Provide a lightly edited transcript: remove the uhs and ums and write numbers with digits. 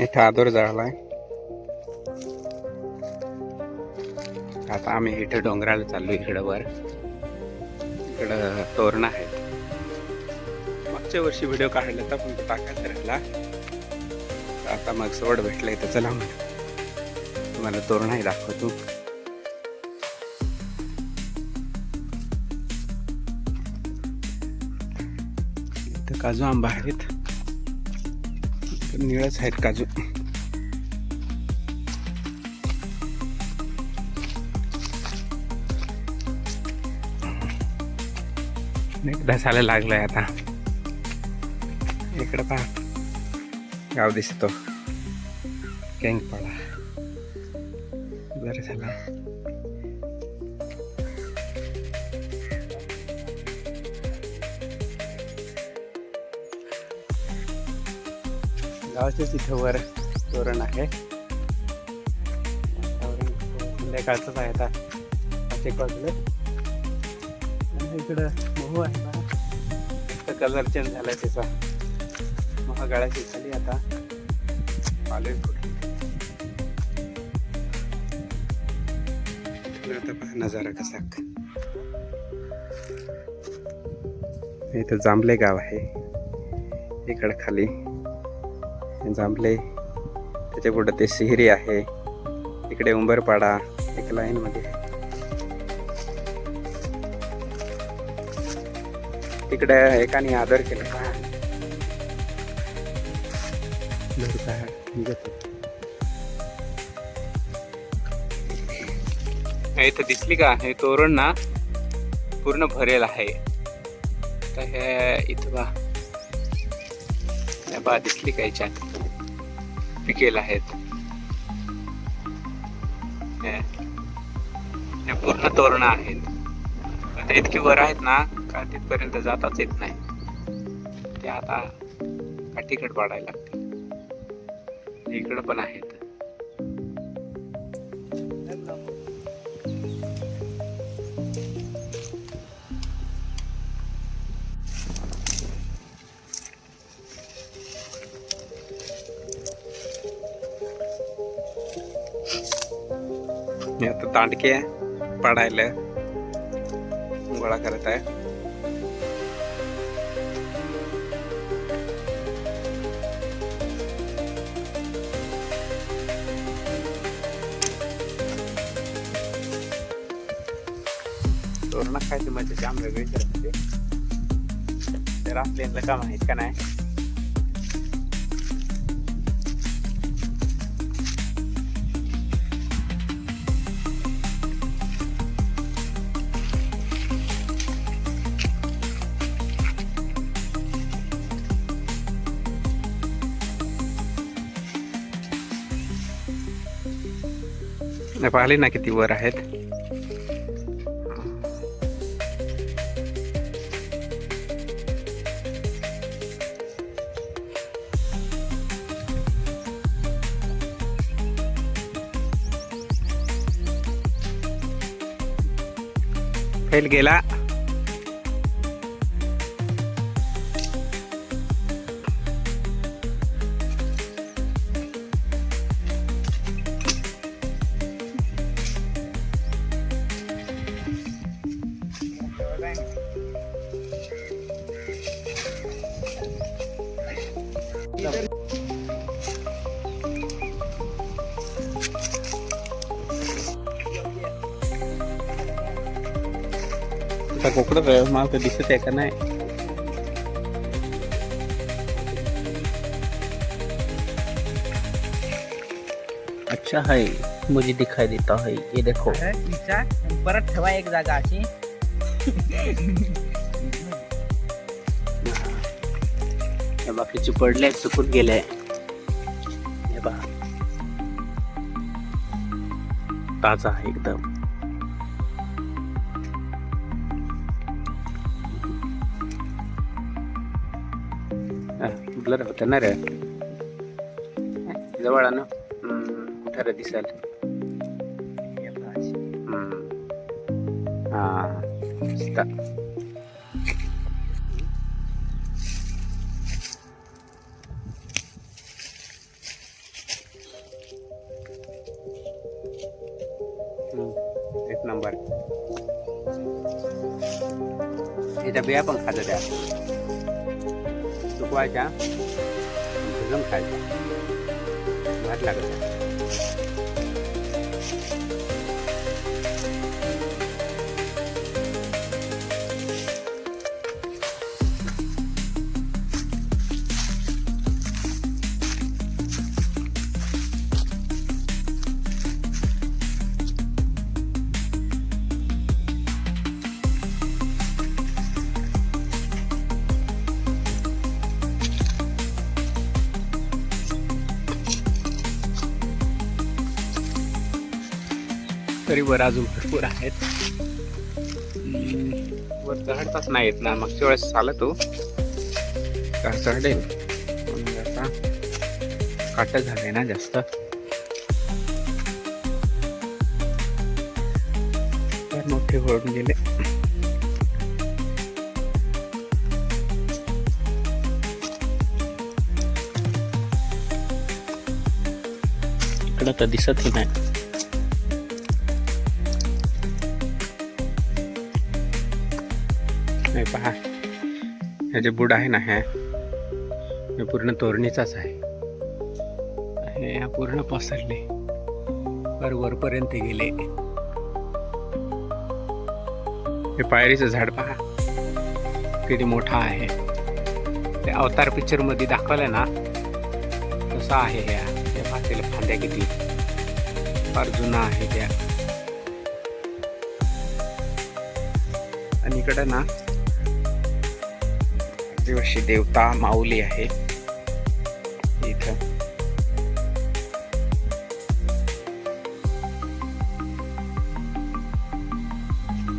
इथं आदर झालाय. आता आम्ही इथे डोंगराला चाललो. इकडं वर इकडं तोरणं आहेत. मागच्या वर्षी व्हिडिओ काढला तर पण तो टाकायचा राहिला. आता मग सवड भेटलंय तर चला मग तुम्हाला तोरणंही दाखवतो. इथं काजू आंबा आहेत. निळच आहेत काजू. ढसायला लागलाय आता. इकडं पहा गाव दिसतो. केंगपाडा बरं झाला. गावाच्याच इथं वर तोरण आहे. संध्याकाळचंच आहे आता 5 वाजले. आणि इकडं मोह आहे ना, कलर चेंज झालाय त्याचा. महागाळ्याची खाली आता आलोय कुठे. आता पहा नजारा कसा. इथं जांभले गाव आहे. इकडं खाली जांभले, त्याच्या पुढे ते सिहरी आहे. इकडे उंबरपाडा एक लाईन मध्ये आहे. तिकडे एकाने आदर केला का इथं दिसली का हे तोरण ना पूर्ण भरेल आहे. तर हे इथं बा दिसली का याच्यात पिकेल आहेत. हे पूर्ण तोरण आहेत. आता इतकी वर आहेत ना का तिथपर्यंत जाताच येत नाही. ते आता काठीकड पाडायला लागते. इकडं पण आहेत. आता दांडके पाडायला गोळा करत आहे. तोरण खायची मजा जाम वेगळीच राहते. तर आपल्याला का माहित का नाही. पाहिले ना किती वर आहेत. फेल गेला. आता कोकणात माल तर दिसत आहे का नाही. अच्छा है, मुझे दिखाई देता है. ये देखो परत ठेवा एक जागा अशी. बाकीचे पडले चुकून गेले. हे पहा ताजा आहे एकदम. ब्लर होत ना रे. जवळ आण कुठे रे दिसेल. हा ह्याच्या बिया पण खायच्या त्या सुकवायच्या भजून खायच्या भात लागत. तरी वर अजून भरपूर आहेत. वर चढताच नाही येत ना. मागच्या वेळेस चालत तो का चढेल पण आता काट झालंय ना जास्त. तर मोठे वळून गेले. इकडं तर दिसतही नाही. नाही पहा हे जे बुड आहे ना हे पूर्ण तोरणीचाच आहे. हे पूर्ण पसरले वरपर्यंत गेले. हे पायरीचं झाड पहा किती मोठा आहे. ते अवतार पिक्चर मध्ये दाखवलं ना तसं आहे. त्या पातेला फांद्या किती फार जुना आहे त्या. आणि इकडं ना आदिवासी देवता माऊली आहे इथं.